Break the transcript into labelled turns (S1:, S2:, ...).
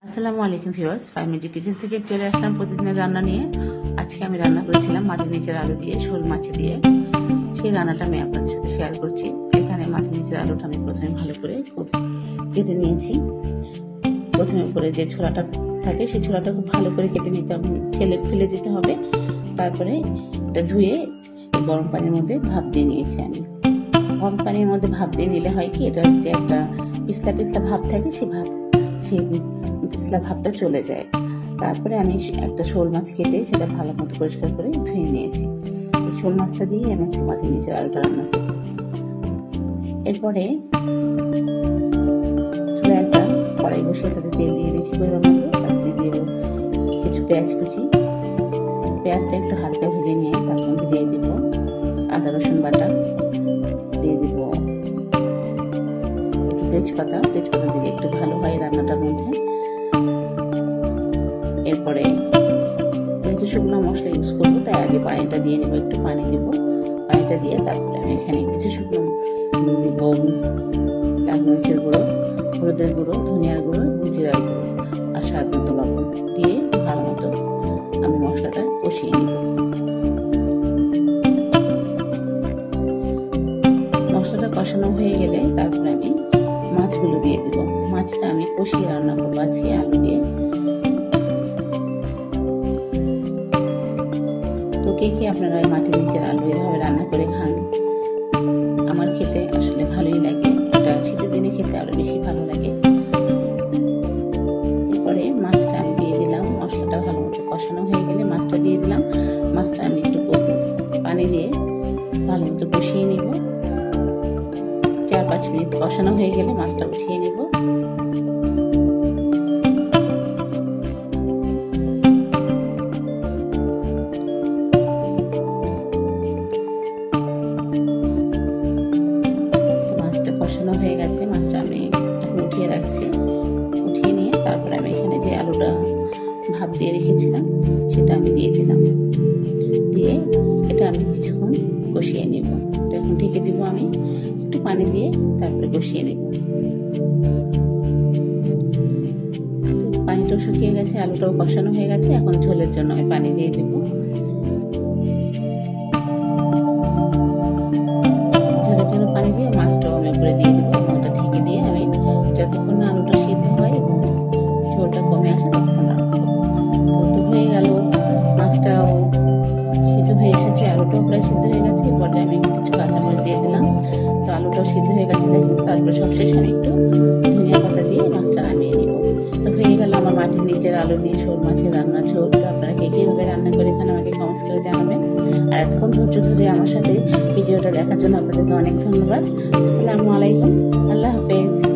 S1: আসসালামু আলাইকুম viewers, five minute kitchen থেকে চলে আসলাম প্রতিদিনের রান্না নিয়ে। আজকে আমি রান্না করেছিলাম মাটির নিচের আলু দিয়ে, শোল মাছ দিয়ে। সেই রান্নাটা আমি আপনাদের সাথে শেয়ার করছি। এখানে মাটির নিচের আলুটা আমি প্রথমে ভালো করে খুব কেটে নিয়েছি। প্রথমে উপরে যে ছোলাটা থাকে সেই ছোলাটা খুব ভালো করে কেটে নিতে হবে, ফেলে দিতে হবে। তারপরে এটা ধুয়ে গরম পানির মধ্যে ভাপ দিয়ে নিয়েছি আমি। গরম পানির মধ্যে ভাপ দিয়ে নিলে হয় কি, এটা যে একটা পিছলা পিছলা ভাব থাকে, সেই পিছলা ভাবটা চলে যায়। তারপরে আমি একটা শোল মাছ কেটে সেটা ভালো মতো পরিষ্কার করে ধুয়ে নিয়েছি। এই শোল মাছটা দিয়ে আমি মাটির নিচের আলুটা রান্না করব। এরপরে চুলায় একটা কড়াই বসিয়ে তাতে তেল দিয়ে দিয়েছি পরিমাণ মতো। তাতে দিয়ে দেবো কিছু পেঁয়াজ কুচি। পেঁয়াজটা একটু হালকা ভেজে নিয়ে তার মধ্যে দিয়ে দিব আদা রসুন বাটা, দিয়ে দিব একটু তেজপাতা দিয়ে একটু ভালো হয় রান্নাটার মধ্যে। এরপরে যেহেতু শুকনো মশলা ইউজ করবো তাই আগে পানিটা দিয়ে নেবো, একটু পানি দিব। পানিটা দিয়ে তারপরে আমি এখানে কিছু শুকনো দিব লাল মরিচের গুঁড়ো, হলুদের গুঁড়ো, ধনিয়ার গুঁড়ো, জিরার গুঁড়ো আর স্বাদ মতো লবণ দিয়ে ভালো মতো আমি মশলাটা কষিয়ে নিব। মশলাটা কষানো হয়ে গেলে তারপরে আমি মাছগুলো দিয়ে দিব। মাছটা আমি কষিয়ে রান্না করবো আজকে আলু দিয়ে। তো কে আপনারা মাটির নিচের আলু এভাবে রান্না করে খান? আমার খেতে আসলে ভালোই লাগে, এটা শীতের দিনে খেতে আরো বেশি ভালো লাগে। এরপরে মাছটা আমি দিয়ে দিলাম। মশলাটা ভালো মতো কষানো হয়ে গেলে মাছটা দিয়ে দিলাম। মাছটা আমি একটু পানি দিয়ে ভালো মতো কষিয়ে নিব। 4-5 মিনিট কষানো হয়ে গেলে মাছটা উঠিয়ে নিব। হয়ে গেছে, মাছটা আমি এখন উঠিয়ে রাখছি। উঠিয়ে নিয়ে তারপরে আমি এখানে যে আলুটা ভাপ দিয়ে রেখেছিলাম সেটা আমি দিয়ে দিলাম। দিয়ে এটা আমি কিছুক্ষণ কষিয়ে নেব। এটা এখন ঢেকে দিব আমি, একটু পানি দিয়ে তারপরে কষিয়ে নেব। পানিটাও শুকিয়ে গেছে, আলুটাও কষানো হয়ে গেছে। এখন ঝোলের জন্য আমি পানি দিয়ে দেবো। ঝোলের জন্য পানি দিয়ে মাছটাও আমি উপরে দিয়ে দেবো। ওটা ঢেকে দিয়ে আমি যতক্ষণ না আলুটা সিদ্ধ হয় এবং ঝোলটা কমে আসে ততক্ষণ রাখবো। তো হয়ে গেল, মাছটাও সিদ্ধ হয়ে এসেছে, আলুটাও প্রায় সিদ্ধ হয়ে গেছে। এই পর্যায়ে আমি কিছু কাঁচামরিচ দিয়ে দিলাম। তো আলুটাও সিদ্ধ হয়ে গেছে দেখুন। তারপরে সবশেষে আমি একটু ধনিয়া পাতা দিয়ে মাছটা নামিয়ে নিব। তো হয়ে গেল আমার মাটির নিচের আলু দিয়ে শোল মাছের রান্না ঝোল। তো আপনারা কে কীভাবে রান্না করে এখানে আমাকে কমেন্টস করে জানাবেন। আর এতক্ষণ ধৈর্য ধরে আমার সাথে ভিডিওটা দেখার জন্য আপনাদেরকে অনেক ধন্যবাদ। আসসালামু আলাইকুম, আল্লাহ হাফেজ।